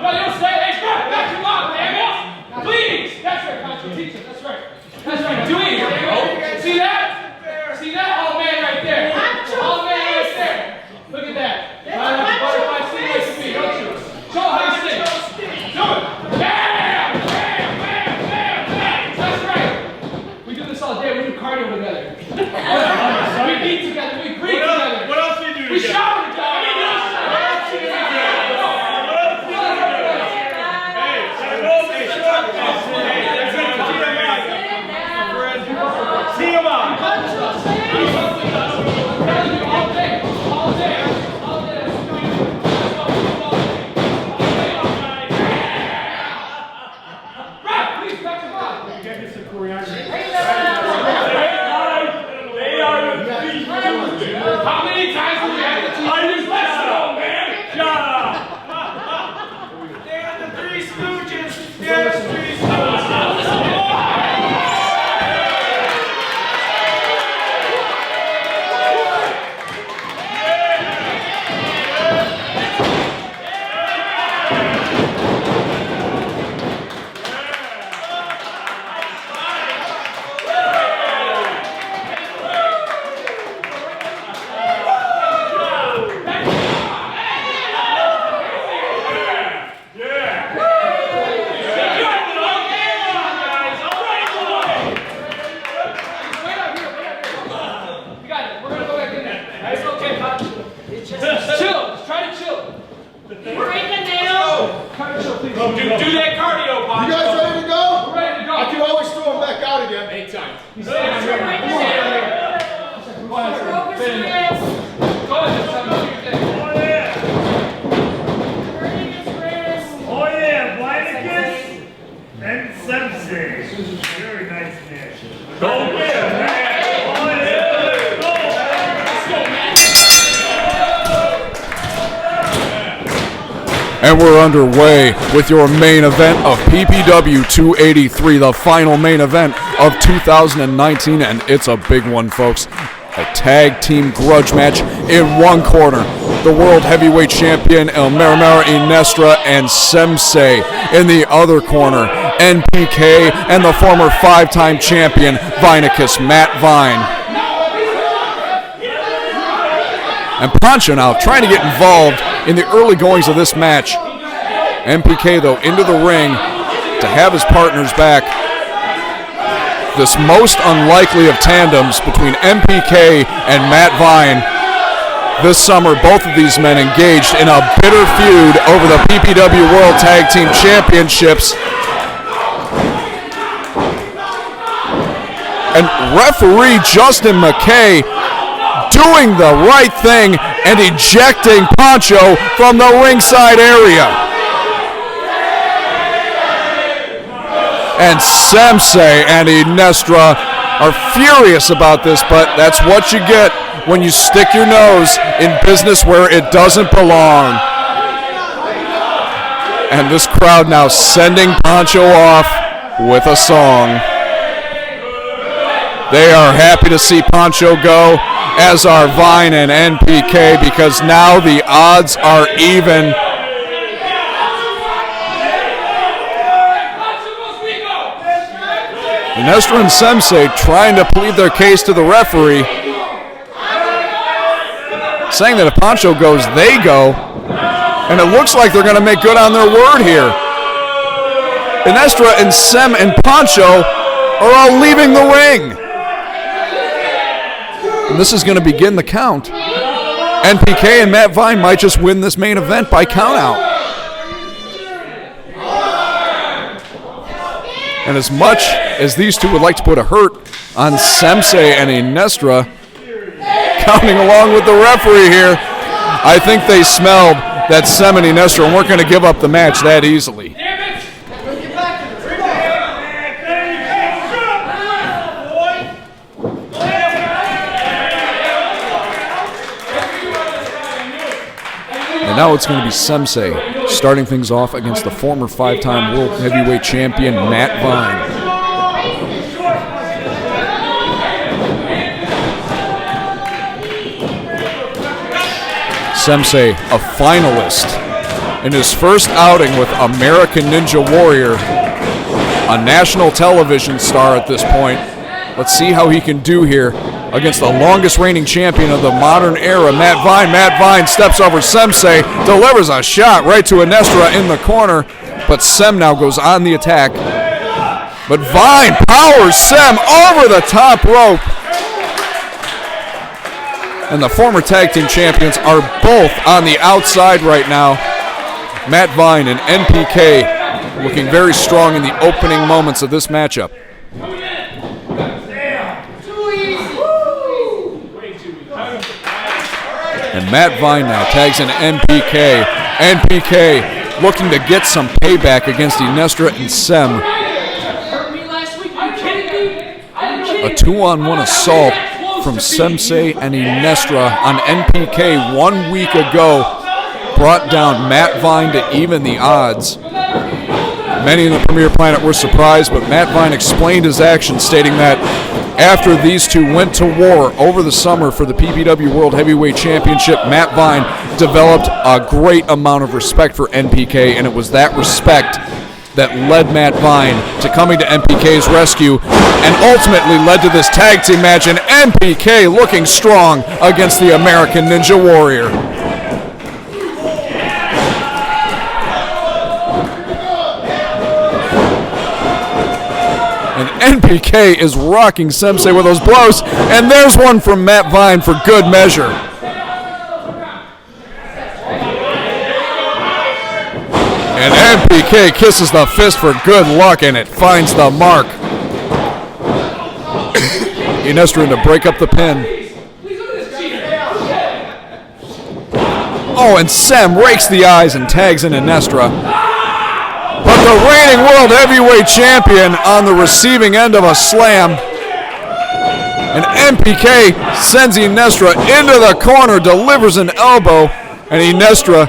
No, you don't say, hey, back him up, damn it. Please. That's right, Concho. Teach him. That's right. That's right. Do it, bro. See that? See that? All man right there. All man right there. Look at that. Butterfly sing like to me, don't you? Show how you sing. Do it. Bam! Bam! Bam! Bam! Bam! That's right. We do this all day. We do cardio together. We eat together. We breathe together. What else do you do together? We shower together. How many times do we have to teach you? Let's go, man! Shut up! They're the Three Stooges! They're the Three Stooges! Do that cardio, Bob. You guys ready to go? We're ready to go. I can always throw them back out again. Anytime. He's Go ahead. Oh yeah, Climax and Sem-Sei. Very nice match. Go man. And we're underway with your main event of PPW 283, the final main event of 2019, and it's a big one, folks. A tag team grudge match in one corner. The world heavyweight champion El Marimara Inestra and Sem-Sei in the other corner. NPK and the former five-time champion Vinicus Matt Vine. And Pancho now trying to get involved in the early goings of this match. NPK, though, into the ring to have his partners back. This most unlikely of tandems between NPK and Matt Vine. This summer, both of these men engaged in a bitter feud over the PPW World Tag Team Championships. And referee Justin McKay doing the right thing and ejecting Pancho from the ringside area. And Sem-Sei and Inestra are furious about this, but that's what you get when you stick your nose in business where it doesn't belong. And this crowd now sending Pancho off with a song. They are happy to see Pancho go, as are Vine and NPK, because now the odds are even. Inestra and Sem-Sei trying to plead their case to the referee, saying that if Pancho goes, they go, and it looks like they're going to make good on their word here. Inestra and Sem and Pancho are all leaving the ring. And this is going to begin the count. NPK and Matt Vine might just win this main event by countout. And as much as these two would like to put a hurt on Sem-Sei and Inestra, counting along with the referee here, I think they smelled that Sem and Inestra weren't going to give up the match that easily. And now it's going to be Sem-Sei starting things off against the former five-time world heavyweight champion Matt Vine. Sem-Sei, a finalist in his first outing with American Ninja Warrior, a national television star at this point. Let's see how he can do here against the longest reigning champion of the modern era, Matt Vine. Matt Vine steps over Sem-Sei, delivers a shot right to Inestra in the corner, but Sem now goes on the attack. But Vine powers Sem over the top rope. And the former tag team champions are both on the outside right now. Matt Vine and NPK looking very strong in the opening moments of this matchup. And Matt Vine now tags in NPK. NPK looking to get some payback against Inestra and Sem. A 2-on-1 assault from Sem-Sei and Inestra on NPK 1 week ago brought down Matt Vine to even the odds. Many in the Premier Planet were surprised, but Matt Vine explained his actions, stating that after these two went to war over the summer for the PPW World Heavyweight Championship, Matt Vine developed a great amount of respect for NPK, and it was that respect that led Matt Vine to coming to NPK's rescue and ultimately led to this tag team match, and NPK looking strong against the American Ninja Warrior. And NPK is rocking Sem-Sei with those blows, and there's one from Matt Vine for good measure. And NPK kisses the fist for good luck, and it finds the mark. Inestra to break up the pin. Oh, and Sem rakes the eyes and tags in Inestra. But the reigning World Heavyweight Champion on the receiving end of a slam. And NPK sends Inestra into the corner, delivers an elbow, and Inestra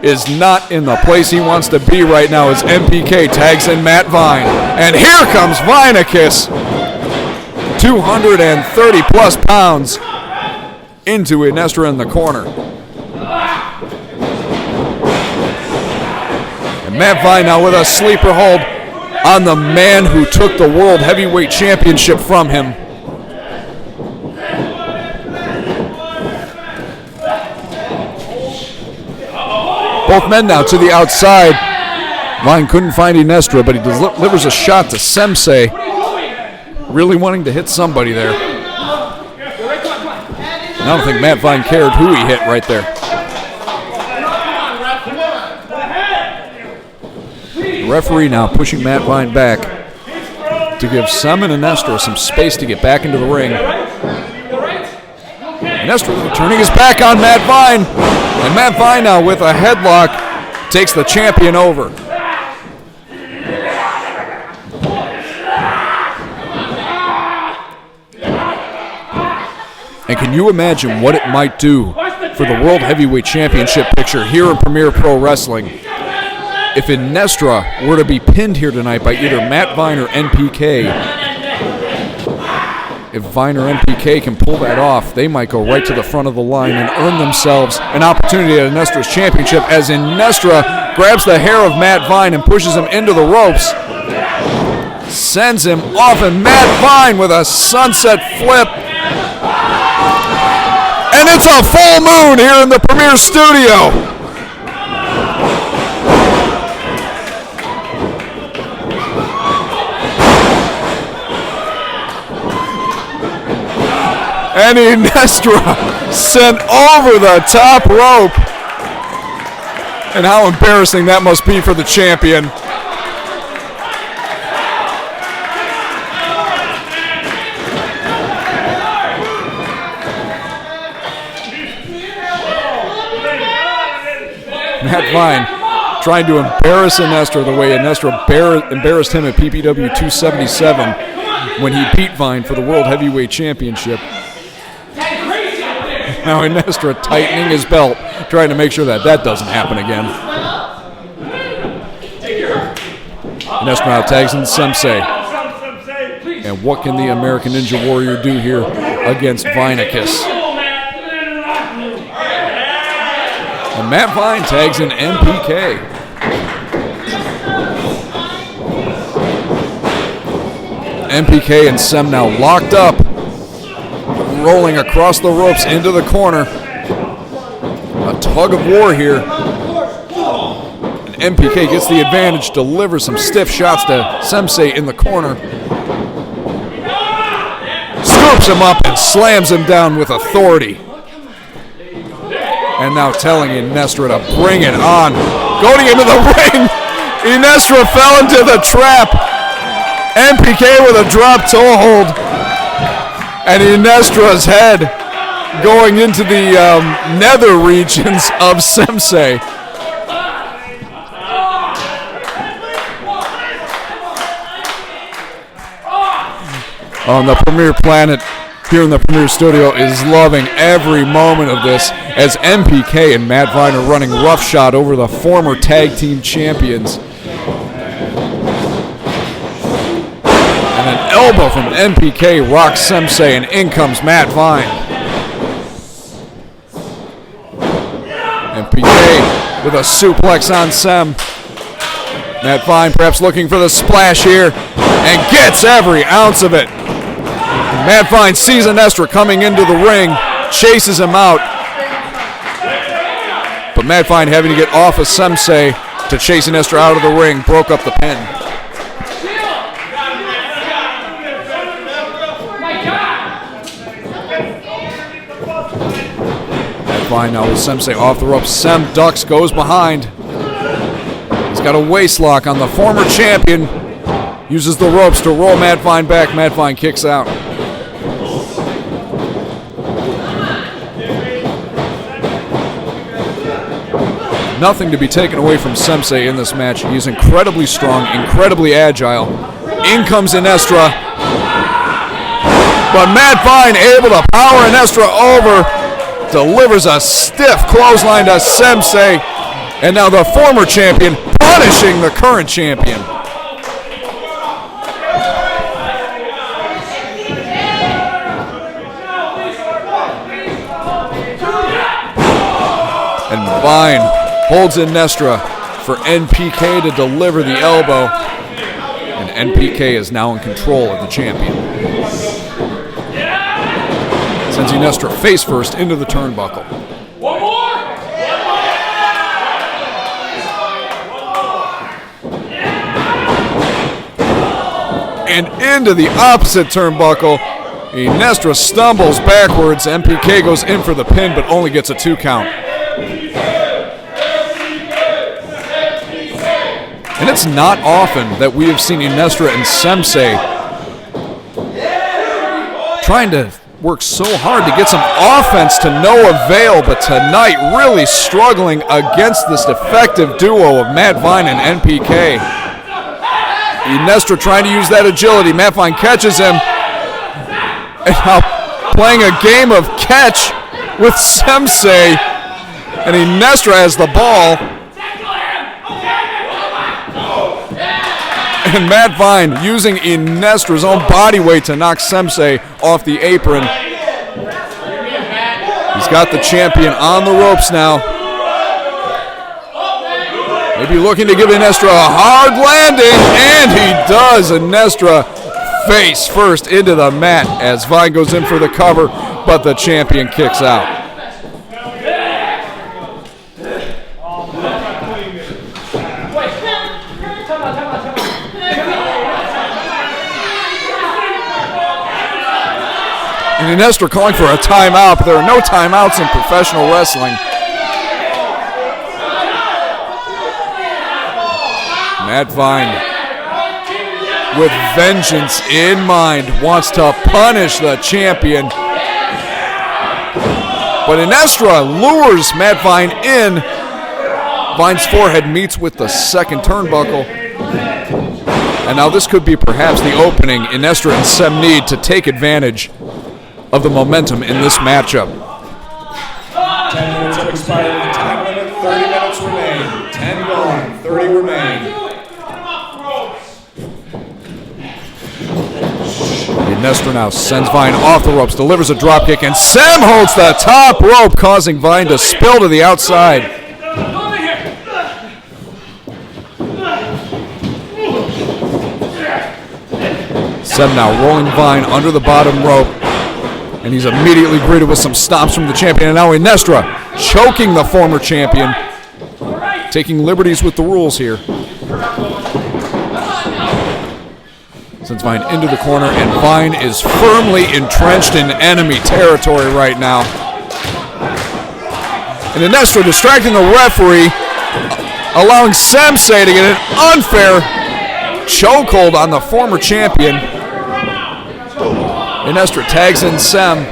is not in the place he wants to be right now as NPK tags in Matt Vine. And here comes Vinicus, 230 plus pounds, into Inestra in the corner. And Matt Vine now with a sleeper hold on the man who took the World Heavyweight Championship from him. Both men now to the outside. Vine couldn't find Inestra, but he delivers a shot to Sem-Sei, really wanting to hit somebody there. I don't think Matt Vine cared who he hit right there. The referee now pushing Matt Vine back to give Sem and Inestra some space to get back into the ring. Inestra turning his back on Matt Vine. And Matt Vine now with a headlock takes the champion over. And can you imagine what it might do for the World Heavyweight Championship picture here in Premier Pro Wrestling if Inestra were to be pinned here tonight by either Matt Vine or NPK? If Vine or NPK can pull that off, they might go right to the front of the line and earn themselves an opportunity at Inestra's championship, as Inestra grabs the hair of Matt Vine and pushes him into the ropes. Sends him off, and Matt Vine with a sunset flip. And it's a full moon here in the Premier Studio. And Inestra sent over the top rope. And how embarrassing that must be for the champion. Matt Vine trying to embarrass Inestra the way Inestra embarrassed him at PPW 277 when he beat Vine for the World Heavyweight Championship. Now Inestra tightening his belt, trying to make sure that that doesn't happen again. Inestra now tags in Sem-Sei. And what can the American Ninja Warrior do here against Vinicus? And Matt Vine tags in NPK. NPK and Sem now locked up, rolling across the ropes into the corner. A tug of war here. And NPK gets the advantage, delivers some stiff shots to Sem-Sei in the corner. Scoops him up and slams him down with authority. And now telling Inestra to bring it on. Going into the ring. Inestra fell into the trap. NPK with a drop toe hold. And Inestra's head going into the nether regions of Sem-Sei. On the Premier Planet here in the Premier Studio is loving every moment of this as NPK and Matt Vine are running roughshod over the former tag team champions. And an elbow from NPK rocks Sem-Sei, and in comes Matt Vine. NPK with a suplex on Sem. Matt Vine perhaps looking for the splash here and gets every ounce of it. Matt Vine sees Inestra coming into the ring, chases him out. But Matt Vine having to get off of Sem-Sei to chase Inestra out of the ring, broke up the pin. Matt Vine now with Sem-Sei off the ropes. Sem ducks, goes behind. He's got a waist lock on the former champion. Uses the ropes to roll Matt Vine back. Matt Vine kicks out. Nothing to be taken away from Sem-Sei in this match. He's incredibly strong, incredibly agile. In comes Inestra. But Matt Vine able to power Inestra over. Delivers a stiff clothesline to Sem-Sei. And now the former champion punishing the current champion. And Vine holds Inestra for NPK to deliver the elbow. And NPK is now in control of the champion. Sends Inestra face first into the turnbuckle. One more! And into the opposite turnbuckle. Inestra stumbles backwards. NPK goes in for the pin, but only gets a 2 count. And it's not often that we have seen Inestra and Sem-Sei trying to work so hard to get some offense to no avail, but tonight really struggling against this defective duo of Matt Vine and NPK. Inestra trying to use that agility. Matt Vine catches him. And now playing a game of catch with Sem-Sei. And Inestra has the ball. And Matt Vine using Inestra's own body weight to knock Sem-Sei off the apron. He's got the champion on the ropes now. Maybe looking to give Inestra a hard landing, and he does. Inestra face first into the mat as Vine goes in for the cover, but the champion kicks out. And Inestra calling for a timeout, but there are no timeouts in professional wrestling. Matt Vine, with vengeance in mind, wants to punish the champion. But Inestra lures Matt Vine in. Vine's forehead meets with the second turnbuckle. And now this could be perhaps the opening Inestra and Sem need to take advantage of the momentum in this matchup. 10 minutes have expired. Time limit, 30 minutes remain. 10 gone, 30 remain. Inestra now sends Vine off the ropes, delivers a dropkick, and Sem holds the top rope, causing Vine to spill to the outside. Sem now rolling Vine under the bottom rope. And he's immediately greeted with some stomps from the champion. And now Inestra choking the former champion. Taking liberties with the rules here. Sends Vine into the corner, and Vine is firmly entrenched in enemy territory right now. And Inestra distracting the referee, allowing Sem-Sei to get an unfair chokehold on the former champion. Inestra tags in Sem.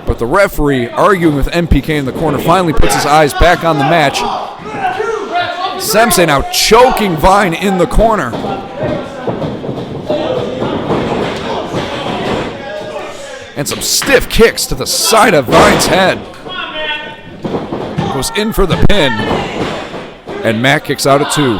But the referee, arguing with NPK in the corner, finally puts his eyes back on the match. Sem-Sei now choking Vine in the corner. And some stiff kicks to the side of Vine's head. Goes in for the pin. And Matt kicks out at 2.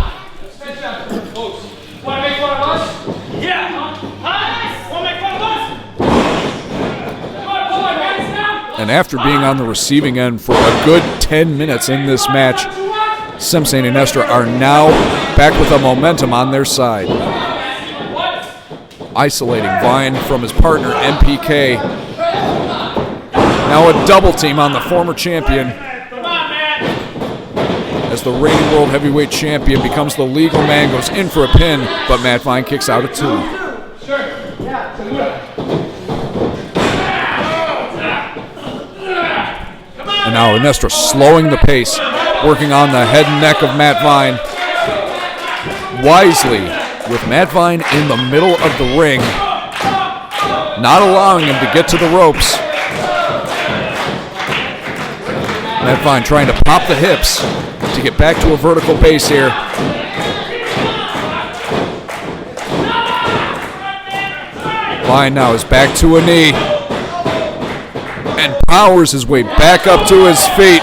And after being on the receiving end for a good 10 minutes in this match, Sem-Sei and Inestra are now back with the momentum on their side. Isolating Vine from his partner, NPK. Now a double team on the former champion. As the reigning world heavyweight champion becomes the legal man, goes in for a pin, but Matt Vine kicks out at 2. And now Inestra slowing the pace, working on the head and neck of Matt Vine. Wisely, with Matt Vine in the middle of the ring, not allowing him to get to the ropes. Matt Vine trying to pop the hips to get back to a vertical base here. Vine now is back to a knee. And powers his way back up to his feet.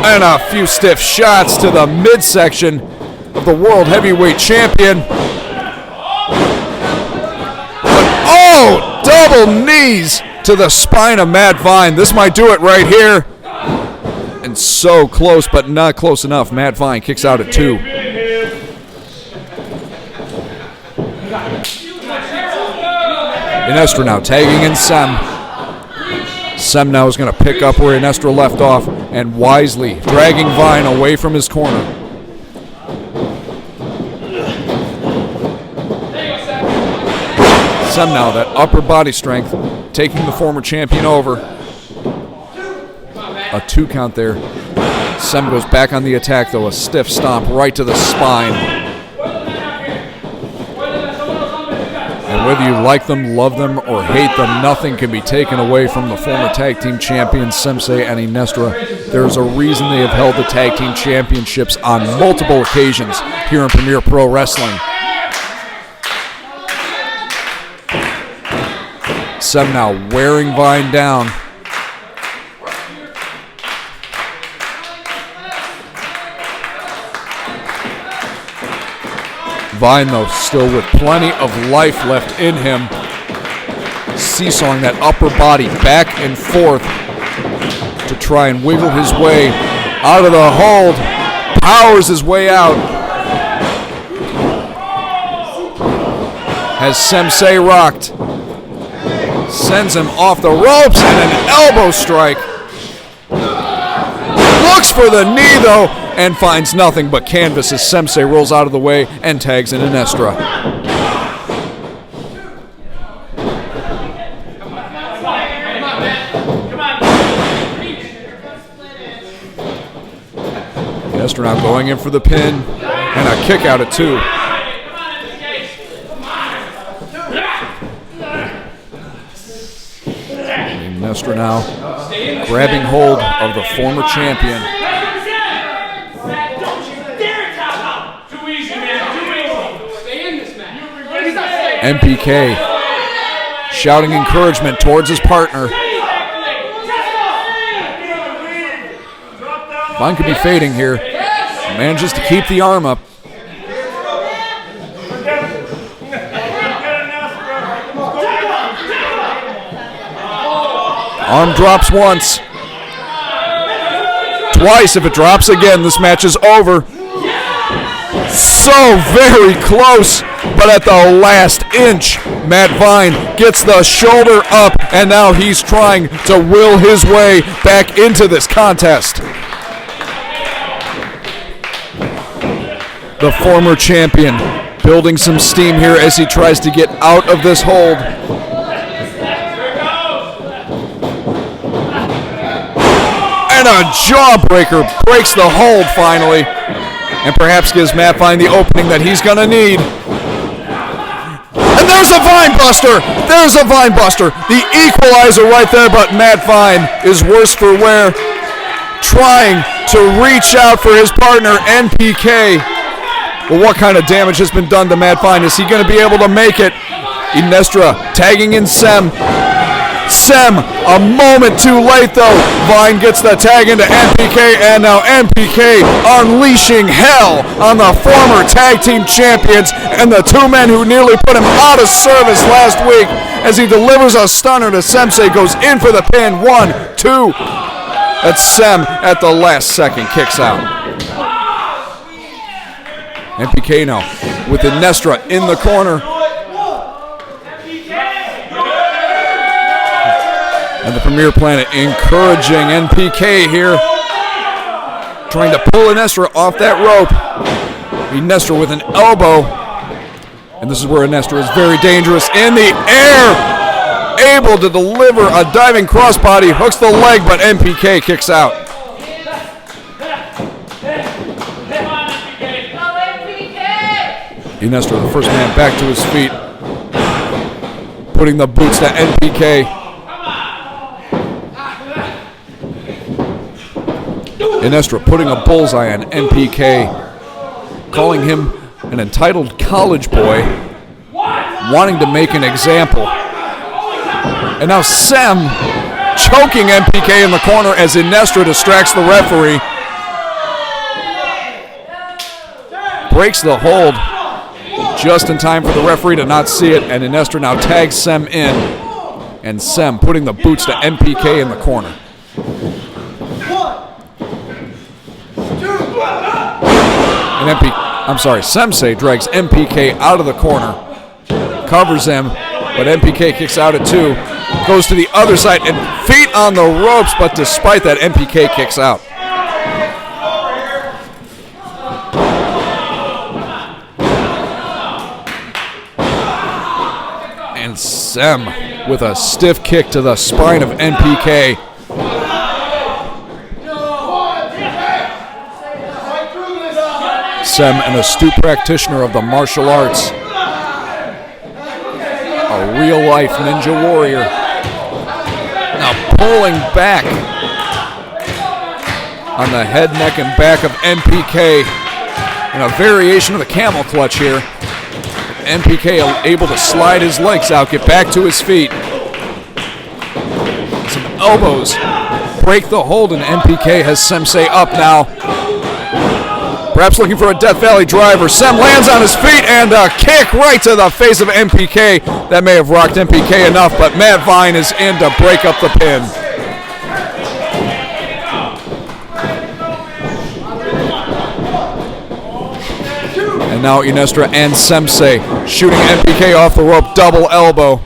And a few stiff shots to the midsection of the world heavyweight champion. But oh, double knees to the spine of Matt Vine. This might do it right here. And so close, but not close enough. Matt Vine kicks out at 2. Inestra now tagging in Sem. Sem now is going to pick up where Inestra left off and wisely dragging Vine away from his corner. Sem now, that upper body strength, taking the former champion over. A 2 count there. Sem goes back on the attack though, a stiff stomp right to the spine. And whether you like them, love them, or hate them, nothing can be taken away from the former tag team champions Sem-Sei and Inestra. There's a reason they have held the tag team championships on multiple occasions here in Premier Pro Wrestling. Sem now wearing Vine down. Vine, though, still with plenty of life left in him, seesawing that upper body back and forth to try and wiggle his way out of the hold. Powers his way out. Has Sem-Sei rocked. Sends him off the ropes and an elbow strike. Looks for the knee, though, and finds nothing but canvas as Sem-Sei rolls out of the way and tags in Inestra. Inestra now going in for the pin and a kick out at 2. Inestra now grabbing hold of the former champion. NPK shouting encouragement towards his partner. Vine could be fading here. Manages to keep the arm up. Arm drops once. Twice. If it drops again, this match is over. So very close, but at the last inch, Matt Vine gets the shoulder up, and now he's trying to will his way back into this contest. The former champion building some steam here as he tries to get out of this hold. And a jawbreaker breaks the hold finally, and perhaps gives Matt Vine the opening that he's going to need. And there's a Vine Buster! There's a Vine Buster! The equalizer right there, but Matt Vine is worse for wear, trying to reach out for his partner, NPK. Well, what kind of damage has been done to Matt Vine? Is he going to be able to make it? Inestra tagging in Sem. Sem, a moment too late though. Vine gets the tag into NPK, and now NPK unleashing hell on the former tag team champions and the two men who nearly put him out of service last week as he delivers a stunner to Sem-Sei, goes in for the pin. 1, 2. That's Sem at the last second, kicks out. NPK now with Inestra in the corner. And the Premier Planet encouraging NPK here, trying to pull Inestra off that rope. Inestra with an elbow. And this is where Inestra is very dangerous. In the air, able to deliver a diving crossbody, hooks the leg, but NPK kicks out. Inestra, the first man back to his feet, putting the boots to NPK. Inestra putting a bullseye on NPK, calling him an entitled college boy, wanting to make an example. And now Sem choking NPK in the corner as Inestra distracts the referee. Breaks the hold just in time for the referee to not see it, and Inestra now tags Sem in, and Sem putting the boots to NPK in the corner. And Sem-Sei drags NPK out of the corner, covers him, but NPK kicks out at 2, goes to the other side, and feet on the ropes, but despite that, NPK kicks out. And Sem with a stiff kick to the spine of NPK. Sem, an astute practitioner of the martial arts, a real-life ninja warrior. Now pulling back on the head, neck, and back of NPK in a variation of the camel clutch here. NPK able to slide his legs out, get back to his feet. Some elbows break the hold, and NPK has Sem-Sei up now. Perhaps looking for a Death Valley driver. Sem lands on his feet, and a kick right to the face of NPK. That may have rocked NPK enough, but Matt Vine is in to break up the pin. And now Inestra and Sem-Sei shooting NPK off the rope, double elbow.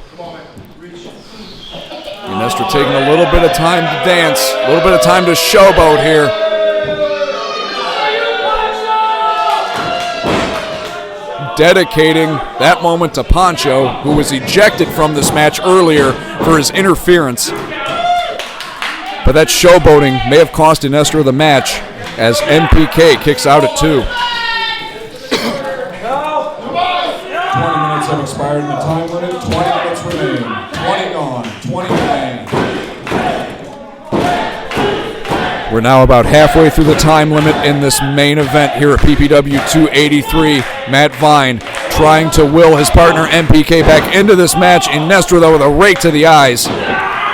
Inestra taking a little bit of time to dance, a little bit of time to showboat here. Dedicating that moment to Pancho, who was ejected from this match earlier for his interference. But that showboating may have cost Inestra the match as NPK kicks out at 2. 20 minutes have expired in the time limit. 20 minutes remain. 20 gone. 20 remain. We're now about halfway through the time limit in this main event here at PPW 283. Matt Vine trying to will his partner NPK back into this match. Inestra, though, with a rake to the eyes,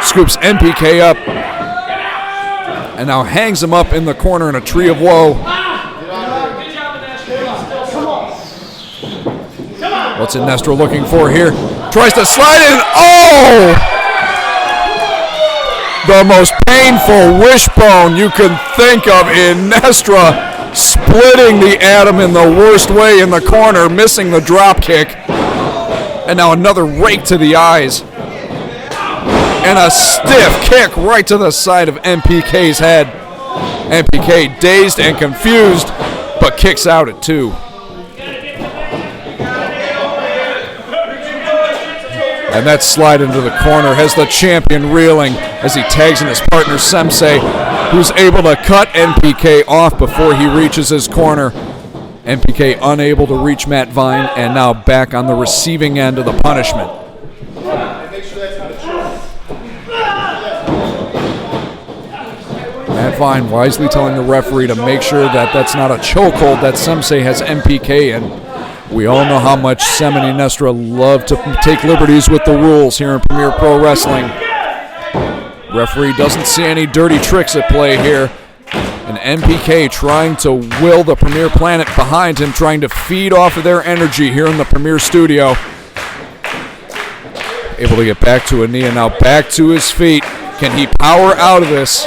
scoops NPK up and now hangs him up in the corner in a tree of woe. What's Inestra looking for here? Tries to slide in. Oh! The most painful wishbone you can think of. Inestra splitting the atom in the worst way in the corner, missing the drop kick. And now another rake to the eyes. And a stiff kick right to the side of NPK's head. NPK dazed and confused, but kicks out at 2. And that slide into the corner has the champion reeling as he tags in his partner Sem-Sei, who's able to cut NPK off before he reaches his corner. NPK unable to reach Matt Vine, and now back on the receiving end of the punishment. Matt Vine wisely telling the referee to make sure that that's not a chokehold that Sem-Sei has NPK in. We all know how much Sem and Inestra love to take liberties with the rules here in Premier Pro Wrestling. Referee doesn't see any dirty tricks at play here. And NPK trying to will the Premier Planet behind him, trying to feed off of their energy here in the Premier Studio. Able to get back to a knee and now back to his feet. Can he power out of this?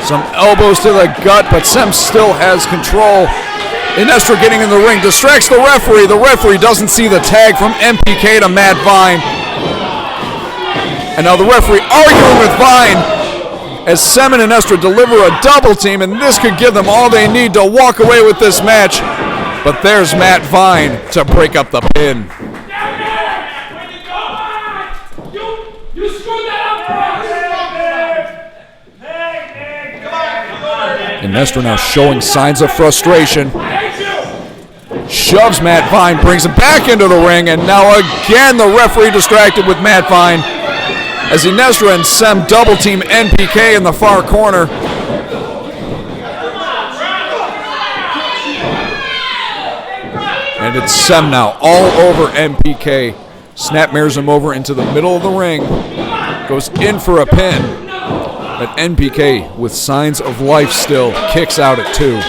Some elbows to the gut, but Sem still has control. Inestra getting in the ring, distracts the referee. The referee doesn't see the tag from NPK to Matt Vine. And now the referee arguing with Vine as Sem and Inestra deliver a double team, and this could give them all they need to walk away with this match. But there's Matt Vine to break up the pin. You screwed that up. Inestra now showing signs of frustration. Shoves Matt Vine, brings him back into the ring, and now again the referee distracted with Matt Vine as Inestra and Sem double team NPK in the far corner. And it's Sem now all over NPK. Snapmares him over into the middle of the ring. Goes in for a pin. But NPK, with signs of life still, kicks out at 2.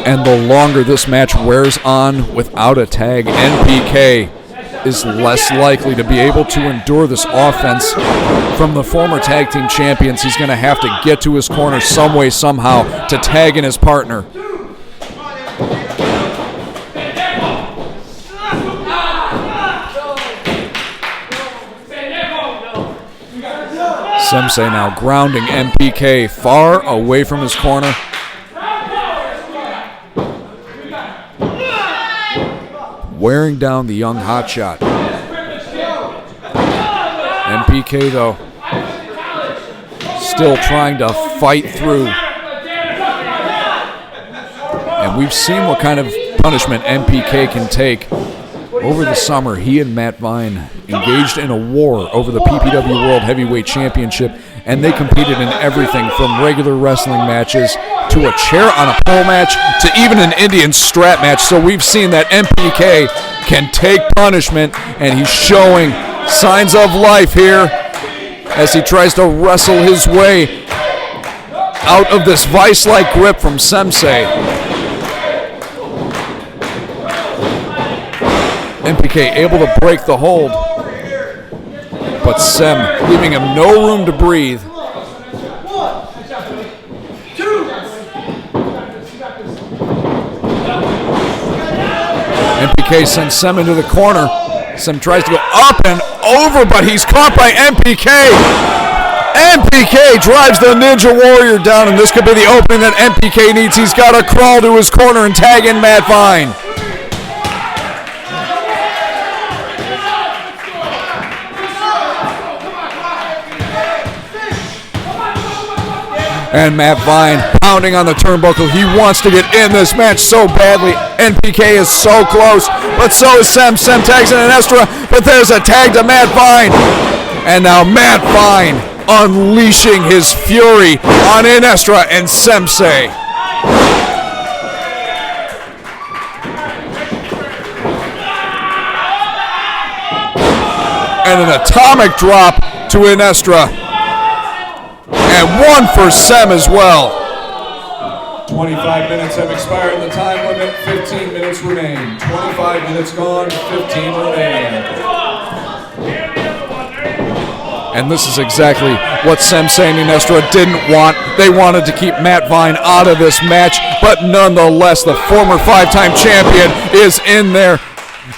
And the longer this match wears on without a tag, NPK is less likely to be able to endure this offense from the former tag team champions. He's going to have to get to his corner some way, somehow, to tag in his partner. Sem-Sei now grounding NPK far away from his corner. Wearing down the young hotshot. NPK, though, still trying to fight through. And we've seen what kind of punishment NPK can take. Over the summer, he and Matt Vine engaged in a war over the PPW World Heavyweight Championship, and they competed in everything from regular wrestling matches to a chair on a pole match to even an Indian strap match. So we've seen that NPK can take punishment, and he's showing signs of life here as he tries to wrestle his way out of this vice-like grip from Sem-Sei. NPK able to break the hold, but Sem leaving him no room to breathe. NPK sends Sem into the corner. Sem tries to go up and over, but he's caught by NPK. NPK drives the Ninja Warrior down, and this could be the opening that NPK needs. He's got to crawl to his corner and tag in Matt Vine. And Matt Vine pounding on the turnbuckle. He wants to get in this match so badly. NPK is so close, but so is Sem. Sem tags in Inestra, but there's a tag to Matt Vine. And now Matt Vine unleashing his fury on Inestra and Sem-Sei. And an atomic drop to Inestra. And one for Sem as well. 25 minutes have expired. The time limit, 15 minutes remain. 25 minutes gone, 15 remain. And this is exactly what Sem-Sei and Inestra didn't want. They wanted to keep Matt Vine out of this match, but nonetheless, the former 5-time champion is in there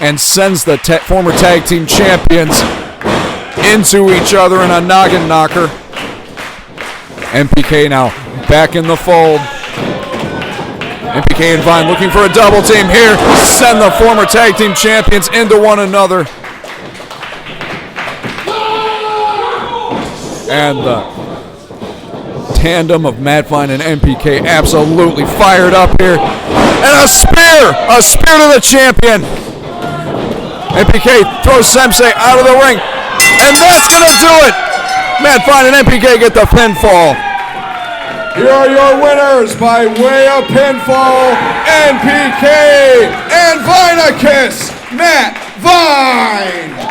and sends the former tag team champions into each other in a noggin knocker. NPK now back in the fold. NPK and Vine looking for a double team here. Send the former tag team champions into one another. And the tandem of Matt Vine and NPK absolutely fired up here. And a spear to the champion. NPK throws Sem-Sei out of the ring. And that's going to do it. Matt Vine and NPK get the pinfall. Here are your winners by way of pinfall, NPK and Vinicus, Matt Vine.